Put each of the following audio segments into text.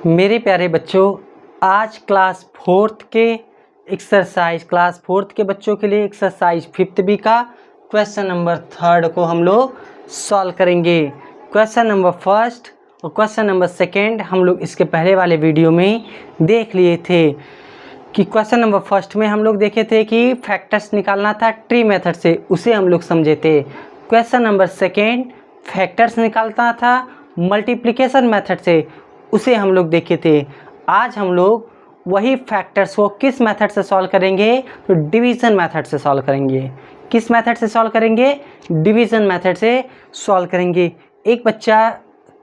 मेरे प्यारे बच्चों, आज क्लास फोर्थ के बच्चों के लिए एक्सरसाइज 5th बी का क्वेश्चन नंबर 3 को हम लोग सॉल्व करेंगे। क्वेश्चन नंबर फर्स्ट और क्वेश्चन नंबर सेकंड हम लोग इसके पहले वाले वीडियो में देख लिए थे कि क्वेश्चन नंबर फर्स्ट में हम लोग देखे थे कि फैक्टर्स निकालना था ट्री मेथड से, उसे हम लोग समझे थे। क्वेश्चन नंबर सेकंड फैक्टर्स निकालना था मल्टीप्लिकेशन मेथड से, उसे हम लोग देखे थे। आज हम लोग वही फैक्टर्स को किस मेथड से सॉल्व करेंगे? तो डिवीज़न मेथड से सॉल्व करेंगे। किस मेथड से सॉल्व करेंगे? डिवीज़न मेथड से सॉल्व करेंगे। एक बच्चा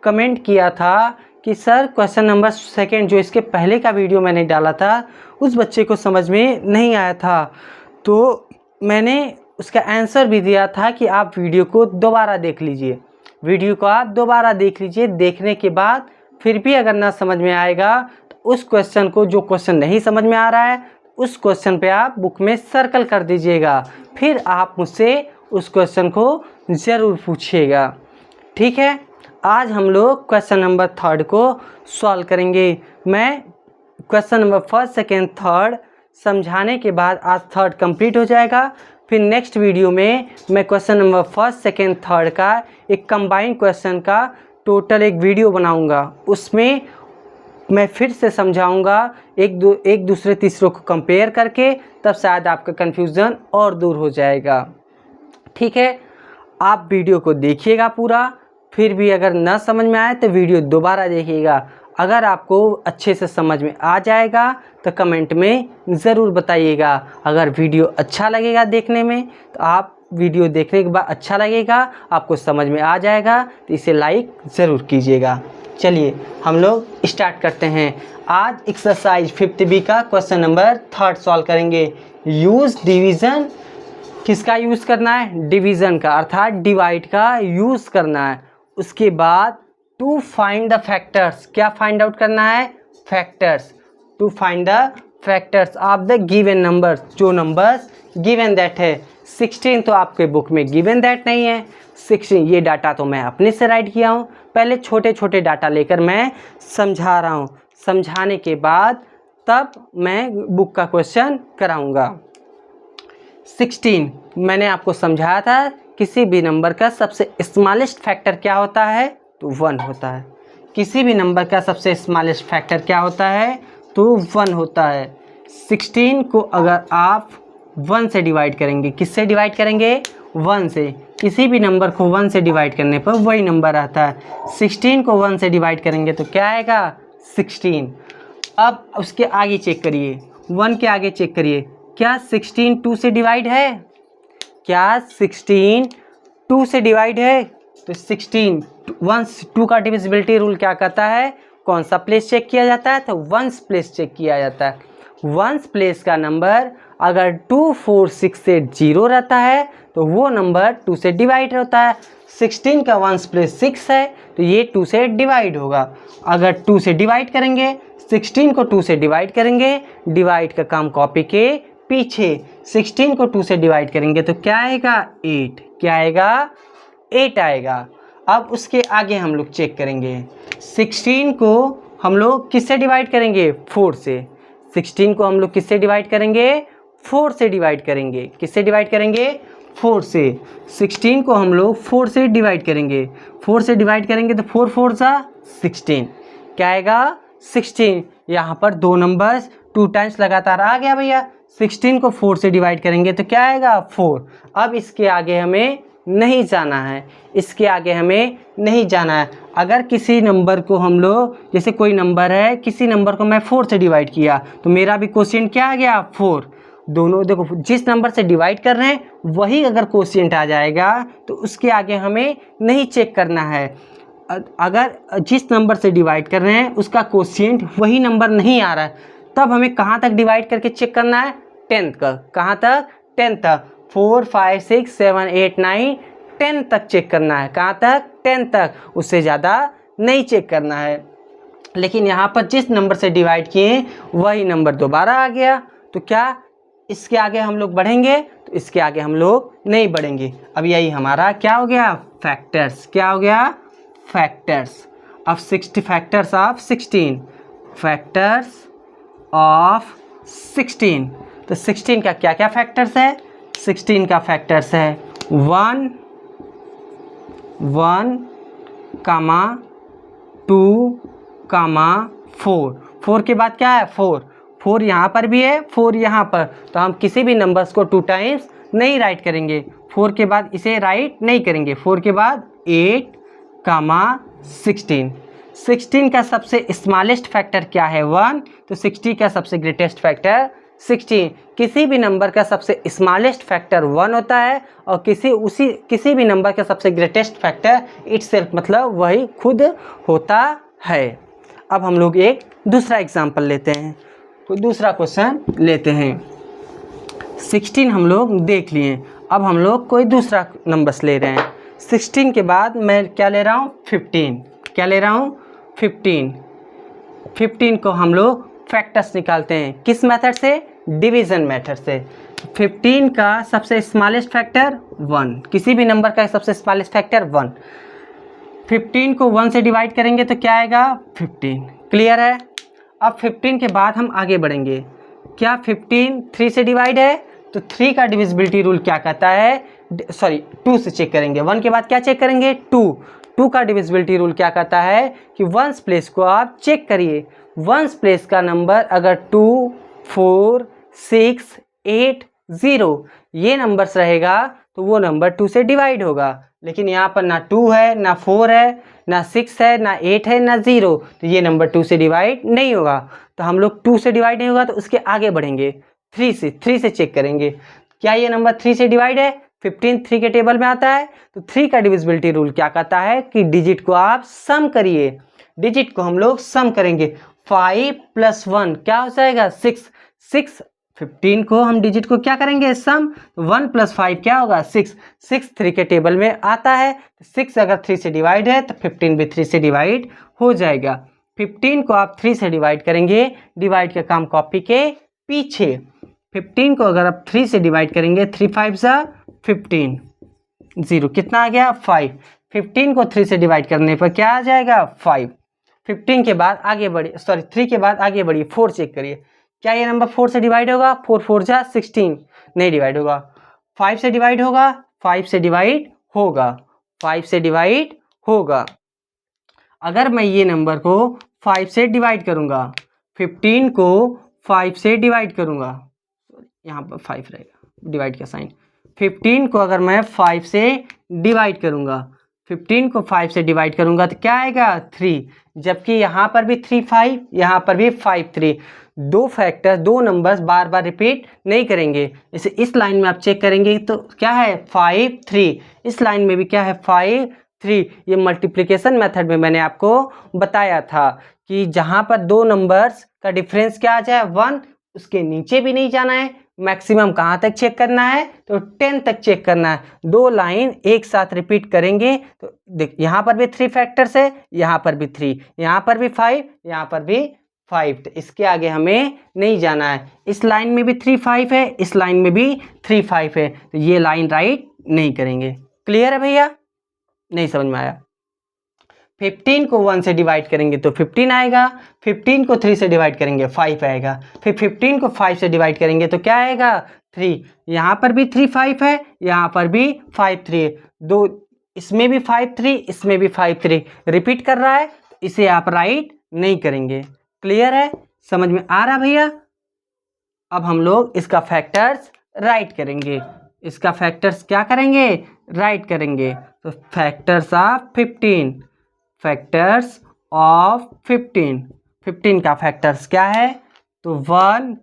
कमेंट किया था कि सर क्वेश्चन नंबर सेकंड जो इसके पहले का वीडियो मैंने डाला था उस बच्चे को समझ में नहीं आया था, तो मैंने उसका आंसर भी दिया था कि आप वीडियो को दोबारा देख लीजिए। वीडियो को आप दोबारा देख लीजिए, देखने के बाद फिर भी अगर ना समझ में आएगा तो उस क्वेश्चन को, जो क्वेश्चन नहीं समझ में आ रहा है उस क्वेश्चन पे आप बुक में सर्कल कर दीजिएगा, फिर आप मुझसे उस क्वेश्चन को ज़रूर पूछिएगा। ठीक है, आज हम लोग क्वेश्चन नंबर 3 को सॉल्व करेंगे। मैं question number first second third समझाने के बाद आज थर्ड कंप्लीट हो जाएगा। फिर नेक्स्ट वीडियो में मैं question number first second third का एक कंबाइंड क्वेश्चन का टोटल एक वीडियो बनाऊंगा। उसमें मैं फिर से समझाऊंगा एक दूसरे तीसरों को कंपेयर करके, तब शायद आपका कन्फ्यूज़न और दूर हो जाएगा। ठीक है, आप वीडियो को देखिएगा पूरा, फिर भी अगर ना समझ में आए तो वीडियो दोबारा देखिएगा। अगर आपको अच्छे से समझ में आ जाएगा तो कमेंट में ज़रूर बताइएगा। अगर वीडियो अच्छा लगेगा देखने में तो आप वीडियो देखने के बाद अच्छा लगेगा, आपको समझ में आ जाएगा तो इसे लाइक ज़रूर कीजिएगा। चलिए हम लोग स्टार्ट करते हैं। आज एक्सरसाइज 5th बी का क्वेश्चन नंबर 3 सॉल्व करेंगे। यूज़ डिवीज़न, किसका यूज़ करना है? डिवीज़न का, अर्थात डिवाइड का यूज़ करना है। उसके बाद टू फाइंड द फैक्टर्स, क्या फाइंड आउट करना है? Factors. To find the factors of the given numbers, जो नंबर्स गिवन दैट है। 16 तो आपके बुक में गिवन दैट नहीं है। 16 ये डाटा तो मैं अपने से राइट किया हूँ। पहले छोटे छोटे डाटा लेकर मैं समझा रहा हूँ, समझाने के बाद तब मैं बुक का क्वेश्चन कराऊँगा। 16 मैंने आपको समझाया था, किसी भी नंबर का सबसे स्मॉलेस्ट फैक्टर क्या होता है? तो 1 होता है। किसी भी नंबर का सबसे स्मॉलेस्ट फैक्टर क्या होता है? तो 1 होता है। 16 को अगर आप 1 से डिवाइड करेंगे, किससे डिवाइड करेंगे? 1 से। किसी भी नंबर को 1 से डिवाइड करने पर वही नंबर आता है। 16 को 1 से डिवाइड करेंगे तो क्या आएगा? 16। अब उसके आगे चेक करिए, 1 के आगे चेक करिए, क्या 16 2 से डिवाइड है? क्या 16 2 से डिवाइड है? तो 16 2 का डिविजिबिलिटी रूल क्या कहता है? कौन सा प्लेस चेक किया जाता है? तो 1s प्लेस चेक किया जाता है। 1s प्लेस का नंबर अगर 2 4 6 से 0 रहता है तो वो नंबर 2 से डिवाइड होता है। 16 का 1s प्लेस 6 है तो ये 2 से डिवाइड होगा। अगर 2 से डिवाइड करेंगे, 16 को 2 से डिवाइड करेंगे, डिवाइड का काम कॉपी के पीछे। 16 को 2 से डिवाइड करेंगे तो क्या आएगा? 8। क्या आएगा? 8 आएगा। अब उसके आगे हम लोग चेक करेंगे। 16 को हम लोग किससे डिवाइड करेंगे? 4 से। 16 को हम लोग किससे डिवाइड करेंगे? 4 से डिवाइड करेंगे। किससे डिवाइड करेंगे? 4 से। 16 को हम लोग 4 से डिवाइड करेंगे। 4 से डिवाइड करेंगे तो 4 4 सा 16। क्या आएगा? 16। यहाँ पर 2 नंबर्स 2 टाइम्स लगातार आ गया भैया। 16 को 4 से डिवाइड करेंगे तो क्या आएगा? 4। अब इसके आगे हमें नहीं जाना है, इसके आगे हमें नहीं जाना है। अगर किसी नंबर को हम लोग, जैसे कोई नंबर है, किसी नंबर को मैं 4 से डिवाइड किया तो मेरा भी क्वोशिएंट क्या आ गया? 4। दोनों देखो, जिस नंबर से डिवाइड कर रहे हैं वही अगर क्वोशिएंट आ जाएगा तो उसके आगे हमें नहीं चेक करना है। अगर जिस नंबर से डिवाइड कर रहे हैं उसका क्वोशिएंट वही नंबर नहीं आ रहा है, तब हमें कहाँ तक डिवाइड करके चेक करना है? 10 का। कहाँ तक? 10 तक। 4 5 6 7 8 9 10 तक चेक करना है। कहाँ तक? 10 तक। उससे ज़्यादा नहीं चेक करना है। लेकिन यहाँ पर जिस नंबर से डिवाइड किए वही नंबर दोबारा आ गया, तो क्या इसके आगे हम लोग बढ़ेंगे? तो इसके आगे हम लोग नहीं बढ़ेंगे। अब यही हमारा क्या हो गया? फैक्टर्स। क्या हो गया? फैक्टर्स। अब 60 फैक्टर्स ऑफ 16। Factors of 16। तो 16 का क्या क्या फैक्टर्स है? 16 का फैक्टर्स है 1, 1, 2, 4। 4 के बाद क्या है? 4। 4 यहाँ पर भी है, 4 यहाँ पर, तो हम किसी भी नंबर्स को 2 टाइम्स नहीं राइट करेंगे। 4 के बाद इसे राइट नहीं करेंगे। 4 के बाद 8, 16। 16 का सबसे स्मॉलेस्ट फैक्टर क्या है? 1। तो 60 का सबसे ग्रेटेस्ट फैक्टर 16। किसी भी नंबर का सबसे स्मॉलेस्ट फैक्टर 1 होता है और किसी भी नंबर का सबसे ग्रेटेस्ट फैक्टर इटसेल्फ मतलब वही खुद होता है। अब हम लोग एक दूसरा एग्जांपल लेते हैं, कोई दूसरा क्वेश्चन लेते हैं। 16 हम लोग देख लिए, अब हम लोग कोई दूसरा नंबर्स ले रहे हैं। 16 के बाद मैं क्या ले रहा हूँ? 15। क्या ले रहा हूँ? 15। 15 को हम लोग फैक्टर्स निकालते हैं, किस मेथड से? डिवीज़न मेथड से। 15 का सबसे स्मॉलेस्ट फैक्टर 1, किसी भी नंबर का सबसे स्मॉलेस्ट फैक्टर 1। 15 को 1 से डिवाइड करेंगे तो क्या आएगा? 15। क्लियर है? अब 15 के बाद हम आगे बढ़ेंगे। क्या 15 3 से डिवाइड है? तो 3 का डिविजिबिलिटी रूल क्या कहता है? 2 से चेक करेंगे। 1 के बाद क्या चेक करेंगे? 2 का डिविजिबिलिटी रूल क्या कहता है कि वंस प्लेस को आप चेक करिए। वंस प्लेस का नंबर अगर 2, 4, 6, 8, 0 ये नंबर्स रहेगा तो वो नंबर 2 से डिवाइड होगा। लेकिन यहाँ पर ना 2 है, ना 4 है, ना 6 है, ना 8 है, ना 0, तो ये नंबर 2 से डिवाइड नहीं होगा। तो हम लोग 2 से डिवाइड नहीं होगा तो उसके आगे बढ़ेंगे, 3 से चेक करेंगे। क्या ये नंबर 3 से डिवाइड है? 15 3 के टेबल में आता है। तो 3 का डिविजिबिलिटी रूल क्या कहता है कि डिजिट को आप सम करिए। डिजिट को हम लोग सम करेंगे। 5 + 1 क्या हो जाएगा? 6। 15 को हम डिजिट को क्या करेंगे? सम। 1 + 5 क्या होगा? 6। 6 3 के टेबल में आता है। 6 अगर 3 से डिवाइड है तो 15 भी 3 से डिवाइड हो जाएगा। 15 को आप 3 से डिवाइड करेंगे, डिवाइड का काम कॉपी के पीछे। 15 को अगर आप 3 से डिवाइड करेंगे, 3 5 15, 0 कितना आ गया? 5। 15 को 3 से डिवाइड करने पर क्या आ जाएगा? 5। 15 के बाद आगे बढ़िए, 3 के बाद आगे बढ़िए, 4 चेक करिए। क्या ये नंबर 4 से डिवाइड होगा? 4 4 16, नहीं डिवाइड होगा। 5 से डिवाइड होगा? 5 से डिवाइड होगा। 5 से डिवाइड होगा। अगर मैं ये नंबर को 5 से डिवाइड करूंगा, 15 को 5 से डिवाइड करूंगा, यहाँ पर 5 रहेगा, डिवाइड का साइन। 15 को अगर मैं 5 से डिवाइड करूंगा, 15 को 5 से डिवाइड करूंगा तो क्या आएगा? 3। जबकि यहाँ पर भी 3 5, यहाँ पर भी 5 3। दो नंबर्स बार बार रिपीट नहीं करेंगे। जैसे इस लाइन में आप चेक करेंगे तो क्या है? 5 3। इस लाइन में भी क्या है? 5 3। ये मल्टीप्लिकेशन मेथड में मैंने आपको बताया था कि जहाँ पर दो नंबर्स का डिफरेंस क्या आ जाए? 1, उसके नीचे भी नहीं जाना है। मैक्सिमम कहाँ तक चेक करना है? तो 10 तक चेक करना है। दो लाइन एक साथ रिपीट करेंगे तो देख, यहाँ पर भी 3 फैक्टर्स है, यहाँ पर भी 3, यहाँ पर भी 5, यहाँ पर भी 5, तो इसके आगे हमें नहीं जाना है। इस लाइन में भी 3 5 है, इस लाइन में भी 3 5 है, तो ये लाइन राइट नहीं करेंगे। क्लियर है भैया? नहीं समझ में आया? 15 को 1 से डिवाइड करेंगे तो 15 आएगा। 15 को 3 से डिवाइड करेंगे 5 आएगा। फिर 15 को 5 से डिवाइड करेंगे तो क्या आएगा? 3। यहाँ पर भी 3 5 है, यहाँ पर भी 5 3, दो इसमें भी 5 3, इसमें भी 5 3 रिपीट कर रहा है, इसे आप राइट नहीं करेंगे। क्लियर है? समझ में आ रहा भैया? अब हम लोग इसका फैक्टर्स राइट करेंगे। इसका फैक्टर्स क्या करेंगे? राइट करेंगे। तो फैक्टर्स ऑफ 15, फैक्टर्स ऑफ 15 का फैक्टर्स क्या है? तो 1,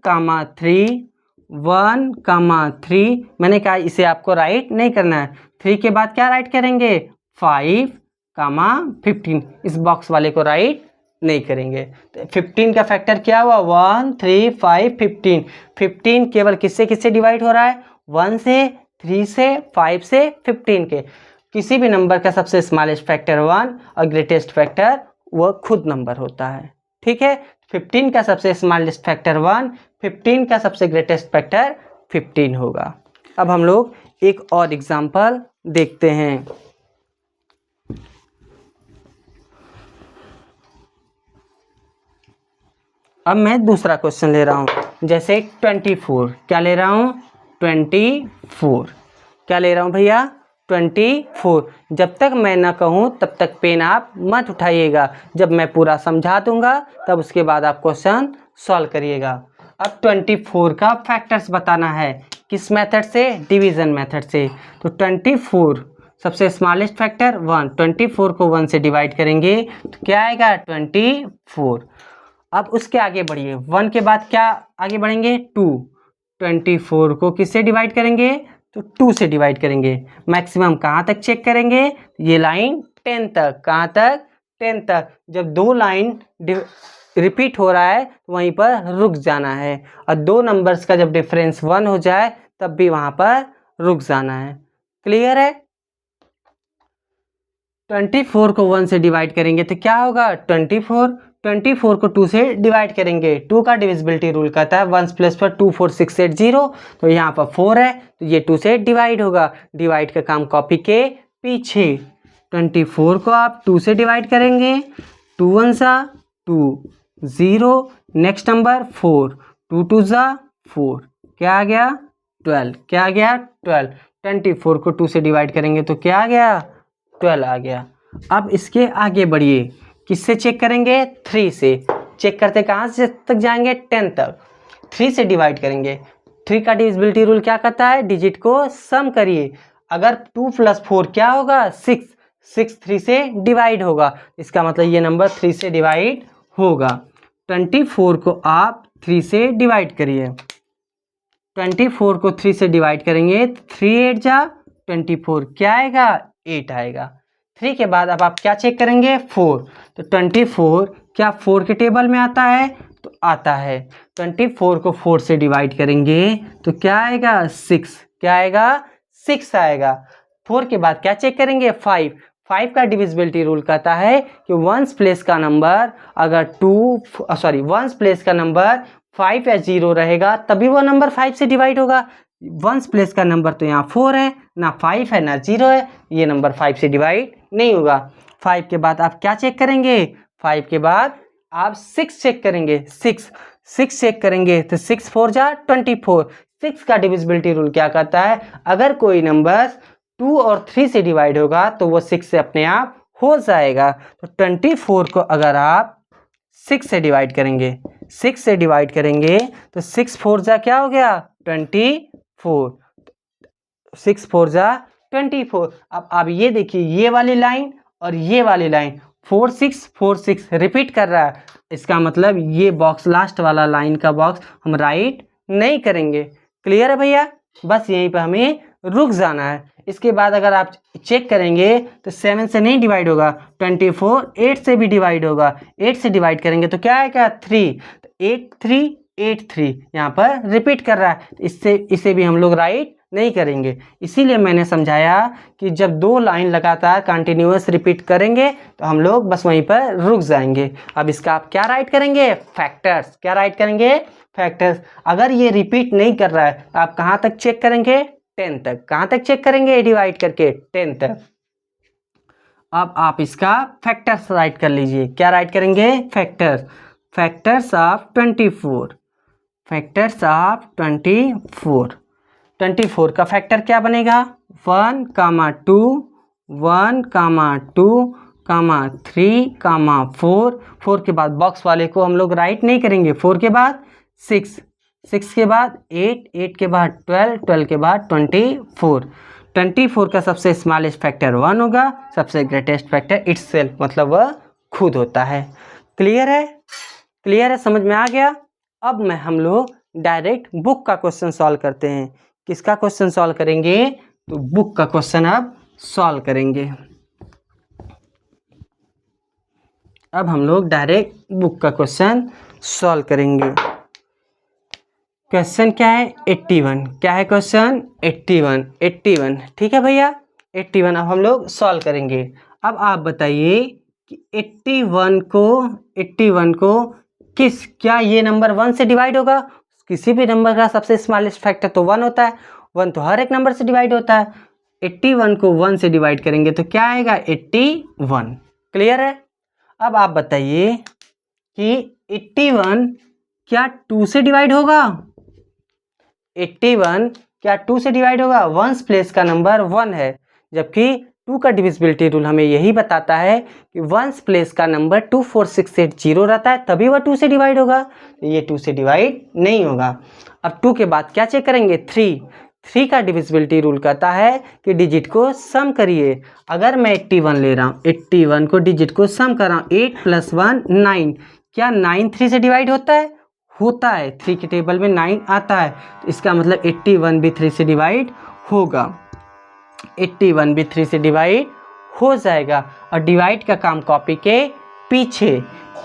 3 मैंने कहा इसे आपको राइट नहीं करना है। 3 के बाद क्या राइट करेंगे? 5, 15। इस बॉक्स वाले को राइट नहीं करेंगे। तो 15 का फैक्टर क्या हुआ? 1 3 5 15। 15 केवल किससे किससे डिवाइड हो रहा है? 1 से, 3 से, 5 से, 15 के। किसी भी नंबर का सबसे स्मॉलेस्ट फैक्टर 1 और ग्रेटेस्ट फैक्टर वो खुद नंबर होता है। ठीक है? 15 का सबसे स्मॉलेस्ट फैक्टर 1, 15 का सबसे ग्रेटेस्ट फैक्टर 15 होगा। अब हम लोग एक और एग्जाम्पल देखते हैं। अब मैं दूसरा क्वेश्चन ले रहा हूँ, जैसे 24, क्या ले रहा हूँ 24, क्या ले रहा हूँ भैया 24। जब तक मैं ना कहूँ तब तक पेन आप मत उठाइएगा, जब मैं पूरा समझा दूंगा तब उसके बाद आप क्वेश्चन सॉल्व करिएगा। अब 24 का फैक्टर्स बताना है, किस मेथड से, डिवीज़न मेथड से। तो 24 सबसे स्मॉलेस्ट फैक्टर 1, 24 को 1 से डिवाइड करेंगे तो क्या आएगा 24। अब उसके आगे बढ़िए, 1 के बाद क्या आगे बढ़ेंगे 2, 24 को किससे डिवाइड करेंगे तो 2 से डिवाइड करेंगे। मैक्सिमम कहाँ तक चेक करेंगे, ये लाइन 10 तक, कहाँ तक 10 तक। जब दो लाइन रिपीट हो रहा है तो वहीं पर रुक जाना है, और दो नंबर्स का जब डिफरेंस 1 हो जाए तब भी वहाँ पर रुक जाना है। क्लियर है। 24 को 1 से डिवाइड करेंगे तो क्या होगा 24 को 2 से डिवाइड करेंगे। 2 का डिविजिबिलिटी रूल कहता है 1 प्लस पर 2 4 6 8 0, तो यहाँ पर 4 है तो ये 2 से डिवाइड होगा। डिवाइड का काम कॉपी के पीछे। 24 को आप 2 से डिवाइड करेंगे, 2 1 सा 2 0, नेक्स्ट नंबर 4, 2 2 सा 4, क्या आ गया 12, क्या आ गया 12। 24 को 2 से डिवाइड करेंगे तो क्या आ गया 12 आ गया। अब इसके आगे बढ़िए, किससे चेक करेंगे 3 से। चेक करते कहाँ से तक जाएंगे 10 तक, 3 से डिवाइड करेंगे। 3 का डिविजिबिलिटी रूल क्या कहता है, डिजिट को सम करिए। अगर 2 + 4 क्या होगा 6, 6 3 से डिवाइड होगा, इसका मतलब ये नंबर 3 से डिवाइड होगा। 24 को आप 3 से डिवाइड करिए। 24 को 3 से डिवाइड करेंगे, 3 8 जा 24, क्या आएगा 8 आएगा। 3 के बाद अब आप क्या चेक करेंगे 4, तो 24 क्या 4 के टेबल में आता है, तो आता है। 24 को 4 से डिवाइड करेंगे तो क्या आएगा 6, क्या आएगा 6 आएगा। 4 के बाद क्या चेक करेंगे 5, 5 का डिविजिबिलिटी रूल कहता है कि वंस प्लेस का नंबर अगर 1 प्लेस का नंबर 5 या 0 रहेगा तभी वो नंबर 5 से डिवाइड होगा। 1 प्लेस का नंबर तो यहाँ 4 है, ना 5 है ना 0 है, ये नंबर 5 से डिवाइड नहीं होगा। 5 के बाद आप क्या चेक करेंगे, 5 के बाद आप 6 चेक करेंगे। 6 चेक करेंगे तो 6 4 जा 24। 6 का डिविजिबिलिटी रूल क्या कहता है, अगर कोई नंबर 2 और 3 से डिवाइड होगा तो वो 6 से अपने आप हो जाएगा। तो 24 को अगर आप 6 से डिवाइड करेंगे, 6 से डिवाइड करेंगे तो 6 4 जा क्या हो गया 24, 6 4 जा 24। अब आप ये देखिए, ये वाली लाइन और ये वाली लाइन 4 6 4 6 रिपीट कर रहा है, इसका मतलब ये बॉक्स लास्ट वाला लाइन का बॉक्स हम राइट नहीं करेंगे। क्लियर है भैया, बस यहीं पर हमें रुक जाना है। इसके बाद अगर आप चेक करेंगे तो 7 से नहीं डिवाइड होगा, 24 8 से भी डिवाइड होगा। 8 से डिवाइड करेंगे तो क्या आएगा 3, तो 8 3 8 3 यहाँ पर रिपीट कर रहा है, इसे भी हम लोग राइट नहीं करेंगे। इसीलिए मैंने समझाया कि जब दो लाइन लगातार कंटिन्यूअस रिपीट करेंगे तो हम लोग बस वहीं पर रुक जाएंगे। अब इसका आप क्या राइट करेंगे फैक्टर्स, क्या राइट करेंगे फैक्टर्स। अगर ये रिपीट नहीं कर रहा है तो आप कहाँ तक चेक करेंगे 10 तक, कहाँ तक चेक करेंगे डिवाइड करके 10 तक। अब आप इसका फैक्टर्स राइट कर लीजिए, क्या राइट करेंगे factors, factors of 24, factors of 24। 24 का फैक्टर क्या बनेगा 1 2 1 2 3 4। 4 के बाद बॉक्स वाले को हम लोग राइट नहीं करेंगे। 4 के बाद 6, 6 के बाद 8, 8 के बाद 12, 12 के बाद 24। 24 का सबसे स्मॉलेस्ट फैक्टर 1 होगा, सबसे ग्रेटेस्ट फैक्टर इटसेल्फ मतलब वह खुद होता है। क्लियर है, क्लियर है, समझ में आ गया। अब मैं हम लोग डायरेक्ट बुक का क्वेश्चन सॉल्व करते हैं। किसका क्वेश्चन सॉल्व करेंगे, तो बुक का क्वेश्चन अब सॉल्व करेंगे। अब हम लोग डायरेक्ट बुक का क्वेश्चन सॉल्व करेंगे। क्वेश्चन क्या है 81, क्या है क्वेश्चन 81, ठीक है भैया 81। अब हम लोग सॉल्व करेंगे। अब आप बताइए कि 81 को क्या ये नंबर 1 से डिवाइड होगा। किसी भी नंबर का सबसे स्मॉलेस्ट फैक्टर तो 1 होता है, 1 तो हर एक नंबर से डिवाइड होता है। 81 को 1 से डिवाइड करेंगे तो क्या आएगा 81। क्लियर है। अब आप बताइए कि 81 क्या 2 से डिवाइड होगा? 81 क्या 2 से डिवाइड होगा? वंस प्लेस का नंबर 1 है, जबकि 2 का डिविजिबिलिटी रूल हमें यही बताता है कि वंस प्लेस का नंबर 24680 रहता है, तभी वह 2 से डिवाइड होगा। तो ये 2 से डिवाइड नहीं होगा। अब 2 के बाद क्या चेक करेंगे? 3 का डिविजिबिलिटी रूल कहता है कि डिजिट को सम करिए। अगर मैं 81 ले रहा हूँ, 81 को डिजिट को सम कर रहा हूँ, 8 + 1 9, क्या 9 3 से डिवाइड होता है? होता है। 3 के टेबल में 9 आता है, तो इसका मतलब 81 भी 3 से डिवाइड होगा। 81 भी 3 से डिवाइड हो जाएगा। और डिवाइड का काम कॉपी के पीछे,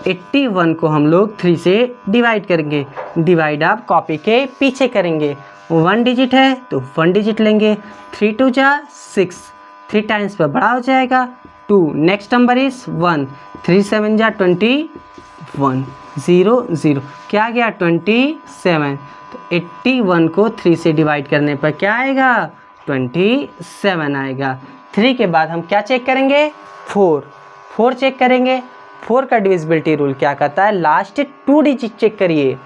81 को हम लोग 3 से डिवाइड करेंगे। डिवाइड आप कॉपी के पीछे करेंगे। 1 डिजिट है तो 1 डिजिट लेंगे। 3 2 जा 6, 3 टाइम्स पर बड़ा हो जाएगा 2। नेक्स्ट नंबर इज 1, 3 7 जा 21, 0 0, क्या आ गया? 27। तो 81 को 3 से डिवाइड करने पर क्या आएगा? 27 आएगा। 3 के बाद हम क्या चेक करेंगे? 4 चेक करेंगे। 4 का डिविजिबिलिटी रूल क्या कहता है? लास्ट 2 डिजिट चेक करिए।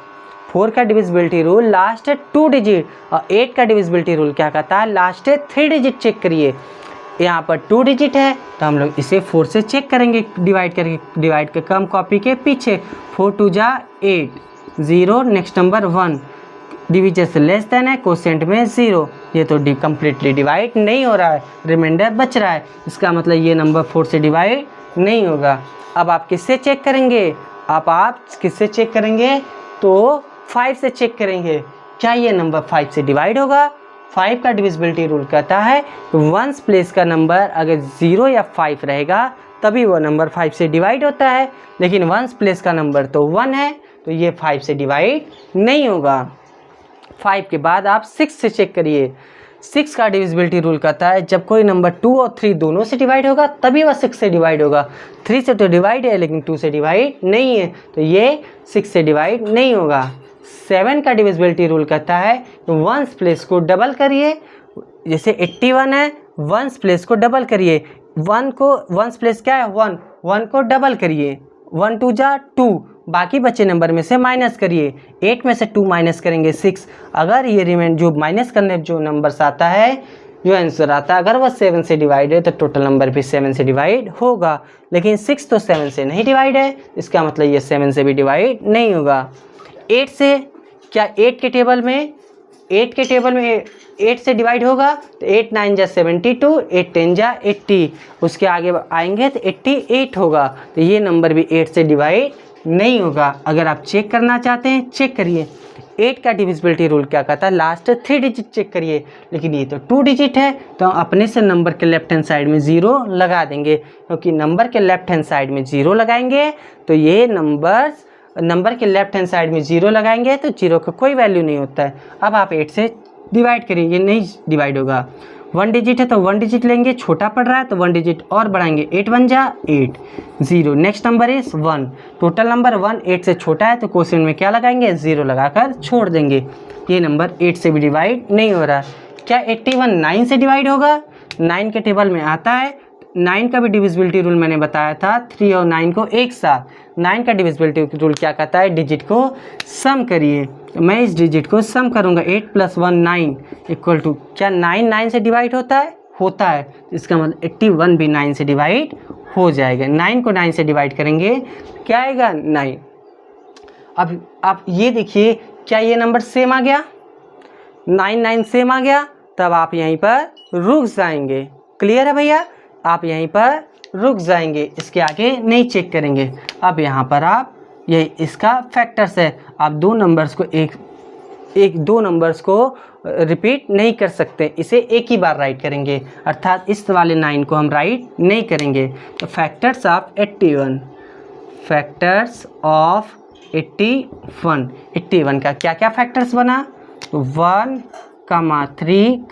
4 का डिविजिबिलिटी रूल लास्ट 2 डिजिट। और 8 का डिविजिबिलिटी रूल क्या कहता है? लास्ट 3 डिजिट चेक करिए। यहाँ पर 2 डिजिट है तो हम लोग इसे 4 से चेक करेंगे डिवाइड करके। डिवाइड के कम कॉपी के पीछे, 4 2 जा 8, 0, नेक्स्ट नंबर 1, डिविजन से लेस देन है, कोसेंट में 0। ये तो कम्प्लीटली डिवाइड नहीं हो रहा है, रिमाइंडर बच रहा है, इसका मतलब ये नंबर 4 से डिवाइड नहीं होगा। अब आप किससे चेक करेंगे? आप किससे चेक करेंगे? तो 5 से चेक करेंगे। क्या ये नंबर 5 से डिवाइड होगा? 5 का डिविजिबिलिटी रूल कहता है वंस प्लेस का नंबर अगर 0 या 5 रहेगा तभी वो नंबर 5 से डिवाइड होता है, लेकिन वंस प्लेस का नंबर तो 1 है, तो ये 5 से डिवाइड नहीं होगा। 5 के बाद आप 6 से चेक करिए। 6 का डिविजिबिलिटी रूल कहता है जब कोई नंबर 2 और 3 दोनों से डिवाइड होगा तभी वह 6 से डिवाइड होगा। 3 से तो डिवाइड है लेकिन 2 से डिवाइड नहीं है, तो ये 6 से डिवाइड नहीं होगा। 7 का डिविजिबिलिटी रूल कहता है वंस प्लेस को डबल करिए। जैसे 81 है, वंस प्लेस को डबल करिए। 1 को वंस प्लेस क्या है? 1 को डबल करिए। 1 2 जा 2, बाकी बचे नंबर में से माइनस करिए। 8 में से 2 माइनस करेंगे 6। अगर ये रिमेंड जो माइनस करने जो नंबर्स आता है, जो आंसर आता है, अगर वह 7 से डिवाइड है तो टोटल नंबर भी 7 से डिवाइड होगा। लेकिन 6 तो 7 से नहीं डिवाइड है, इसका मतलब ये 7 से भी डिवाइड नहीं होगा। 8 से क्या 8 के टेबल में 8 से डिवाइड होगा? तो 8 9 जा 72, 8 10 जा 80, उसके आगे आएंगे तो 88 होगा। तो ये नंबर भी 8 से डिवाइड नहीं होगा। अगर आप चेक करना चाहते हैं चेक करिए। 8 का डिविजिबिलिटी रूल क्या कहता है? लास्ट 3 डिजिट चेक करिए, लेकिन ये तो 2 डिजिट है, तो अपने से नंबर के लेफ्ट हैंड साइड में 0 लगा देंगे, क्योंकि नंबर के लेफ्ट हैंड साइड में 0 लगाएंगे तो ये नंबर के लेफ्ट हैंड साइड में 0 लगाएंगे तो 0 का कोई वैल्यू नहीं होता है। अब आप 8 से डिवाइड करिए, ये नहीं डिवाइड होगा। 1 डिजिट है तो 1 डिजिट लेंगे, छोटा पड़ रहा है तो 1 डिजिट और बढ़ाएंगे। 8 1 जा 8, 0, next number is 1। Total number 1 8 से छोटा है तो क्वेश्चन में क्या लगाएंगे? 0 लगाकर छोड़ देंगे। ये नंबर 8 से भी डिवाइड नहीं हो रहा। क्या 81 9 से डिवाइड होगा? 9 के टेबल में आता है। 9 का भी डिविजिबिलिटी रूल मैंने बताया था, 3 और 9 को एक साथ। 9 का डिविजिबिलिटी रूल क्या कहता है? डिजिट को सम करिए। मैं इस डिजिट को सम करूंगा। 8 + 1 9 इक्वल टू, क्या 9 9 से डिवाइड होता है? होता है। इसका मतलब 81 भी 9 से डिवाइड हो जाएगा। 9 को 9 से डिवाइड करेंगे क्या आएगा? 9। अब आप ये देखिए, क्या ये नंबर सेम आ गया? 9 9 सेम आ गया, तब आप यहीं पर रुक जाएंगे। क्लियर है भैया? आप यहीं पर रुक जाएंगे, इसके आगे नहीं चेक करेंगे। अब यहाँ पर आप ये इसका फैक्टर्स है, आप दो नंबर्स को रिपीट नहीं कर सकते, इसे एक ही बार राइट करेंगे, अर्थात इस वाले 9 को हम राइट नहीं करेंगे। तो फैक्टर्स ऑफ 81, फैक्टर्स ऑफ 81 का क्या क्या फैक्टर्स बना? 1, 3,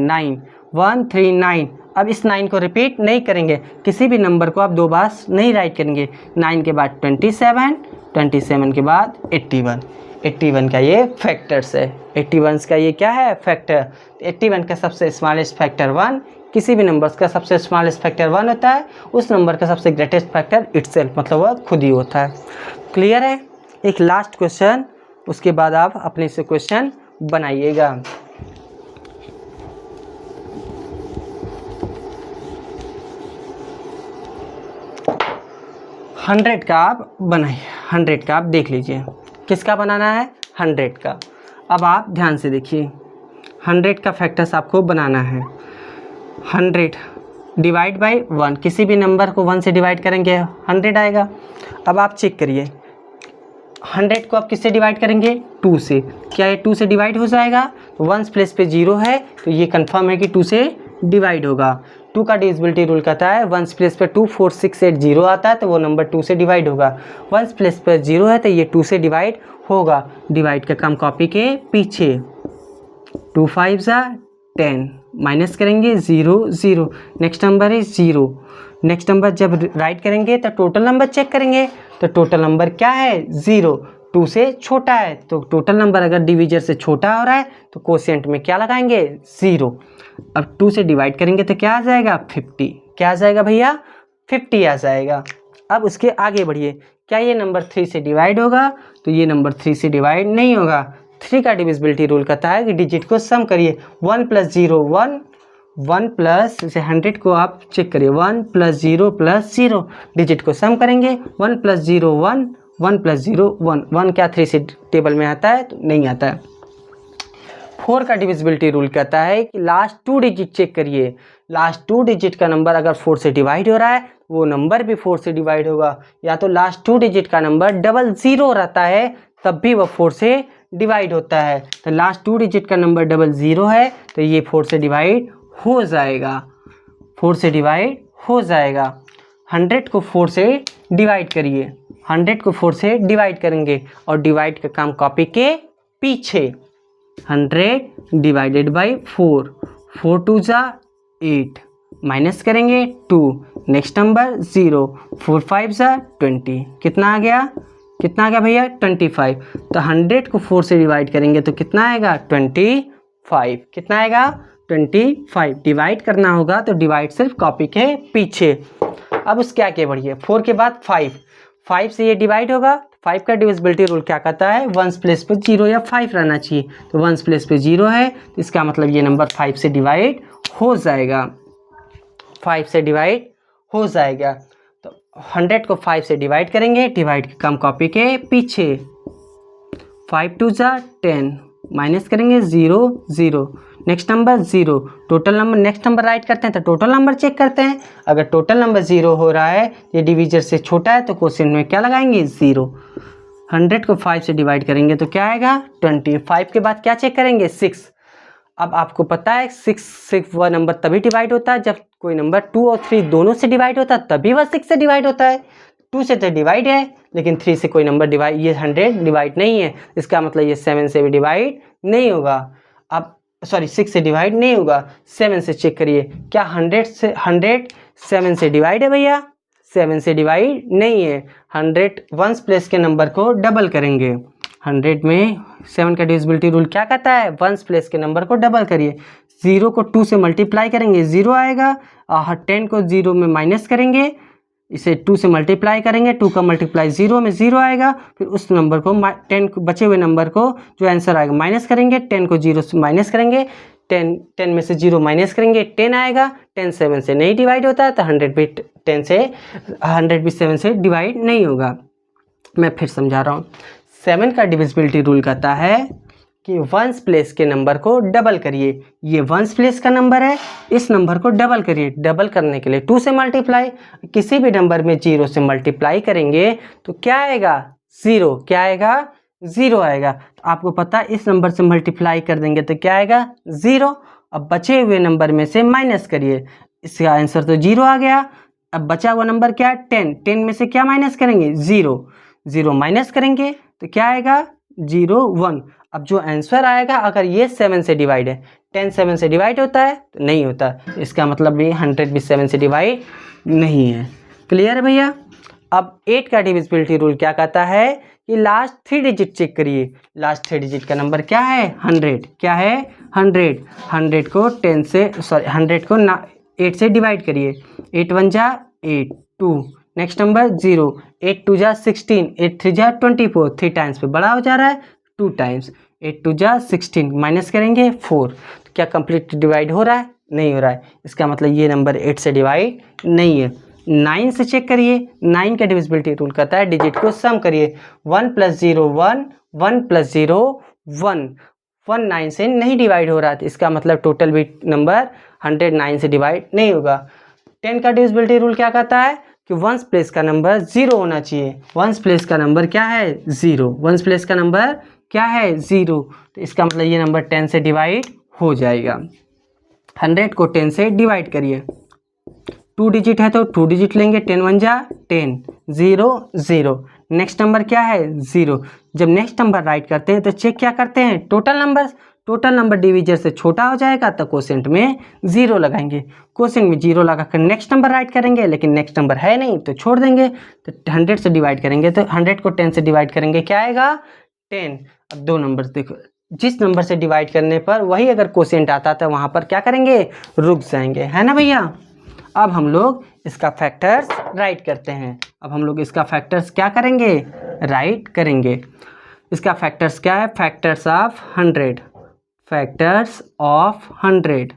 9, 1 3 9। अब इस 9 को रिपीट नहीं करेंगे, किसी भी नंबर को आप 2 बार नहीं राइट करेंगे। 9 के बाद 27, 27 के बाद 81 का ये फैक्टर्स है। 81 का ये क्या है? फैक्टर। 81 का सबसे स्मॉलेस्ट फैक्टर 1, किसी भी नंबर्स का सबसे स्मॉलेस्ट फैक्टर 1 होता है, उस नंबर का सबसे ग्रेटेस्ट फैक्टर इटसेल्फ, मतलब वह खुद ही होता है। क्लियर है? एक लास्ट क्वेश्चन उसके बाद आप अपने से क्वेश्चन बनाइएगा। 100 का आप बनाइए, 100 का आप देख लीजिए किसका बनाना है, 100 का। अब आप ध्यान से देखिए, 100 का फैक्टर्स आपको बनाना है। 100 डिवाइड बाई 1, किसी भी नंबर को 1 से डिवाइड करेंगे 100 आएगा। अब आप चेक करिए 100 को आप किससे डिवाइड करेंगे, 2 से। क्या ये 2 से डिवाइड हो जाएगा, तो 1 प्लेस पे 0 है तो ये कंफर्म है कि 2 से डिवाइड होगा। 2 का डिविजिबिलिटी रूल कहता है 1 प्लेस पे 2 4 6 8 0 आता है तो वो नंबर 2 से डिवाइड होगा। 1 प्लेस पे 0 है तो ये 2 से डिवाइड होगा। डिवाइड का काम कॉपी के पीछे, 2 5 10, माइनस करेंगे 0 0, नेक्स्ट नंबर है 0। नेक्स्ट नंबर जब राइट करेंगे तो टोटल नंबर चेक करेंगे, तो टोटल नंबर क्या है 0, 2 से छोटा है। तो टोटल नंबर अगर डिविजर से छोटा हो रहा है तो कोशिएंट में क्या लगाएंगे 0। अब 2 से डिवाइड करेंगे तो क्या आ जाएगा 50, क्या आ जाएगा भैया 50 आ जाएगा। अब उसके आगे बढ़िए, क्या ये नंबर 3 से डिवाइड होगा, तो ये नंबर 3 से डिवाइड नहीं होगा। 3 का डिविजिबिलिटी रूल कहता है कि डिजिट को सम करिए, 1 प्लस 0 1, 1 प्लस जैसे 100 को आप चेक करिए 1 प्लस 0 प्लस 0, डिजिट को सम करेंगे 1 प्लस 0 1, 1 प्लस 0 1, 1 क्या 3 से टेबल में आता है, तो नहीं आता है। 4 का डिविजिबिलिटी रूल कहता है कि लास्ट 2 डिजिट चेक करिए, लास्ट 2 डिजिट का नंबर अगर 4 से डिवाइड हो रहा है वो नंबर भी 4 से डिवाइड होगा, या तो लास्ट 2 डिजिट का नंबर 00 रहता है तब भी वह 4 से डिवाइड होता है। तो लास्ट 2 डिजिट का नंबर 00 है तो ये 4 से डिवाइड हो जाएगा, 4 से डिवाइड हो जाएगा। 100 को 4 से डिवाइड करिए, 100 को 4 से डिवाइड करेंगे और डिवाइड का काम कॉपी के पीछे, 100 डिवाइडेड बाई 4, 4 2 जा 8, माइनस करेंगे 2, नेक्स्ट नंबर 0, 4 5 जा 20, कितना आ गया, कितना आ गया भैया 25। तो 100 को 4 से डिवाइड करेंगे तो कितना आएगा 25, कितना आएगा 25। डिवाइड करना होगा तो डिवाइड सिर्फ कॉपी के पीछे। अब उसके आगे बढ़िए, 4 के बाद 5, 5 से ये डिवाइड होगा। 5 का डिविजिबिलिटी रूल क्या कहता है, 1 प्लेस पे 0 या 5 रहना चाहिए, तो 1 प्लेस पे 0 है तो इसका मतलब ये नंबर 5 से डिवाइड हो जाएगा, 5 से डिवाइड हो जाएगा। तो 100 को 5 से डिवाइड करेंगे, डिवाइड के काम कॉपी के पीछे, 5 2 जा 10, माइनस करेंगे 0 0, next number 0, total number next number right करते हैं तो टोटल नंबर चेक करते हैं। अगर टोटल नंबर 0 हो रहा है, ये डिविजर से छोटा है तो क्वेश्चन में क्या लगाएंगे 0। 100 को 5 से डिवाइड करेंगे तो क्या आएगा 20। 5 के बाद क्या चेक करेंगे 6। अब आपको पता है 6 वह नंबर तभी डिवाइड होता है जब कोई नंबर 2 और 3 दोनों से डिवाइड होता है, तभी वह 6 से डिवाइड होता है। 2 से तो डिवाइड है लेकिन 3 से कोई नंबर डिवाइड, ये 100 डिवाइड नहीं है, इसका मतलब ये 7 से भी डिवाइड नहीं होगा। अब सॉरी 6 से डिवाइड नहीं होगा, 7 से चेक करिए, क्या 100 7 से डिवाइड है भैया, 7 से डिवाइड नहीं है। 100 1 प्लेस के नंबर को डबल करेंगे, 100 में 7 का डिविजिबिलिटी रूल क्या कहता है 1 प्लेस के नंबर को डबल करिए। 0 को 2 से मल्टीप्लाई करेंगे 0 आएगा, 10 को 0 में माइनस करेंगे, इसे 2 से मल्टीप्लाई करेंगे, 2 का मल्टीप्लाई 0 में 0 आएगा, फिर उस नंबर को 10 बचे हुए नंबर को जो आंसर आएगा माइनस करेंगे, 10 को 0 से माइनस करेंगे, 10 में से 0 माइनस करेंगे 10 आएगा। 10 7 से नहीं डिवाइड होता है तो 100 भी 7 से डिवाइड नहीं होगा। मैं फिर समझा रहा हूँ, 7 का डिविजिबिलिटी रूल कहता है कि 1 प्लेस के नंबर को डबल करिए। ये 1 प्लेस का नंबर है, इस नंबर को डबल करिए। डबल करने के लिए 2 से मल्टीप्लाई, किसी भी नंबर में 0 से मल्टीप्लाई करेंगे तो क्या आएगा 0, क्या आएगा 0 आएगा। तो आपको पता है इस नंबर से मल्टीप्लाई कर देंगे तो क्या आएगा 0। अब बचे हुए नंबर में से माइनस करिए, इसका आंसर तो 0 आ गया। अब बचा हुआ नंबर क्या है 10 में से क्या माइनस करेंगे 0 माइनस करेंगे तो क्या आएगा 0 1। अब जो आंसर आएगा, अगर ये 7 से डिवाइड है, 10 7 से डिवाइड होता है तो नहीं होता, इसका मतलब भी 100 भी 7 से डिवाइड नहीं है। क्लियर है भैया। अब 8 का डिविजिबिलिटी रूल क्या कहता है कि लास्ट 3 डिजिट चेक करिए। लास्ट 3 डिजिट का नंबर क्या है 100, क्या है 100 को 100 को 8 से डिवाइड करिए, 8 1 जा 8 2, नेक्स्ट नंबर 0, 8 2 जा 16, 8 3 जा 24, 3 टाइम्स पे बड़ा हो जा रहा है 2 टाइम्स। 8 2 जा 16, माइनस करेंगे 4, तो क्या कंप्लीट डिवाइड हो रहा है? नहीं हो रहा है। इसका मतलब ये नंबर 8 से डिवाइड नहीं है। 9 से चेक करिए, 9 का डिविजिबिलिटी रूल कहता है डिजिट को सम करिए। 1 + 0 1, 1 + 0 1, 1 9 से नहीं डिवाइड हो रहा है, तो इसका मतलब टोटल भी नंबर 109 से डिवाइड नहीं होगा। 10 का डिविजिबिलिटी रूल क्या कहता है कि वंस प्लेस का नंबर 0 होना चाहिए। वंस प्लेस का नंबर क्या है? 0। वंस प्लेस का नंबर क्या है? 0। तो इसका मतलब ये नंबर 10 से डिवाइड हो जाएगा। 100 को 10 से डिवाइड करिए। 2 डिजिट है तो 2 डिजिट लेंगे। 10 1 जा 10, 0 0। नेक्स्ट नंबर क्या है? 0। जब नेक्स्ट नंबर राइट करते हैं तो चेक क्या करते हैं? Total number. Total number divisor से छोटा हो जाएगा तो कोसेंट में 0 लगाएंगे। कोसेंट में 0 लगा कर नेक्स्ट नंबर राइट करेंगे, लेकिन नेक्स्ट नंबर है नहीं तो छोड़ देंगे। तो 100 से डिवाइड करेंगे तो 100 को 10 से डिवाइड करेंगे, क्या आएगा? 10। अब 2 नंबर देखो, जिस नंबर से डिवाइड करने पर वही अगर कोसेंट आता तो वहाँ पर क्या करेंगे? रुक जाएंगे, है ना भैया। अब हम लोग इसका फैक्टर्स राइट करते हैं। अब हम लोग इसका फैक्टर्स क्या करेंगे? राइट करेंगे। इसका फैक्टर्स क्या है? Factors of 100। Factors of 100।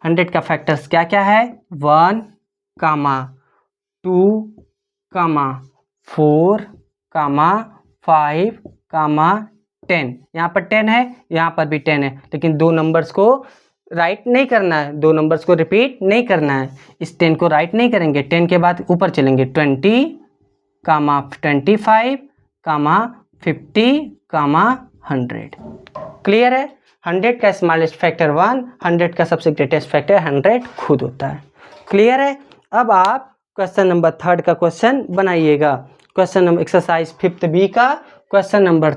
100 का फैक्टर्स क्या क्या है? 1, 2, 4, 5, 10। यहाँ पर 10 है, यहाँ पर भी 10 है, लेकिन 2 नंबर्स को राइट नहीं करना है, 2 नंबर्स को रिपीट नहीं करना है। इस 10 को राइट नहीं करेंगे। 10 के बाद ऊपर चलेंगे 20, 25, 50, 100। क्लियर है। 100 का स्मॉलेस्ट फैक्टर 1, 100 का सबसे ग्रेटेस्ट फैक्टर 100 खुद होता है। क्लियर है। अब आप क्वेश्चन नंबर 3 का क्वेश्चन बनाइएगा। Question number exercise 5th B का क्वेश्चन नंबर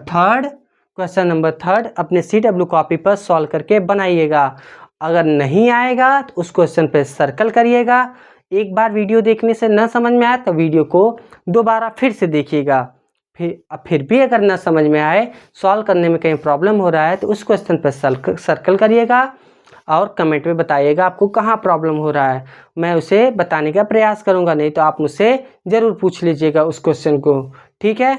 3 अपने CW कॉपी पर सॉल्व करके बनाइएगा। अगर नहीं आएगा तो उस क्वेश्चन पे सर्कल करिएगा। एक बार वीडियो देखने से न समझ में आए तो वीडियो को दोबारा फिर से देखिएगा। फिर भी अगर न समझ में आए, सॉल्व करने में कहीं प्रॉब्लम हो रहा है, तो उस क्वेश्चन पर सर्कल करिएगा और कमेंट में बताइएगा आपको कहाँ प्रॉब्लम हो रहा है। मैं उसे बताने का प्रयास करूँगा, नहीं तो आप मुझसे ज़रूर पूछ लीजिएगा उस क्वेश्चन को। ठीक है।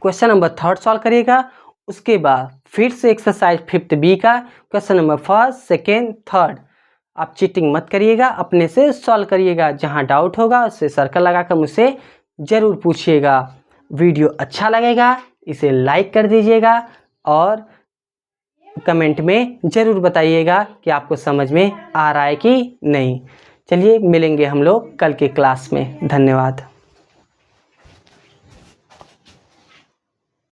क्वेश्चन नंबर 3 सॉल्व करिएगा। उसके बाद फिर से एक्सरसाइज 5th बी का question number 1st, 2nd, 3rd। आप चीटिंग मत करिएगा, अपने से सॉल्व करिएगा। जहाँ डाउट होगा उससे सर्कल लगाकर मुझसे ज़रूर पूछिएगा। वीडियो अच्छा लगेगा इसे लाइक कर दीजिएगा और कमेंट में ज़रूर बताइएगा कि आपको समझ में आ रहा है कि नहीं। चलिए मिलेंगे हम लोग कल के क्लास में। धन्यवाद।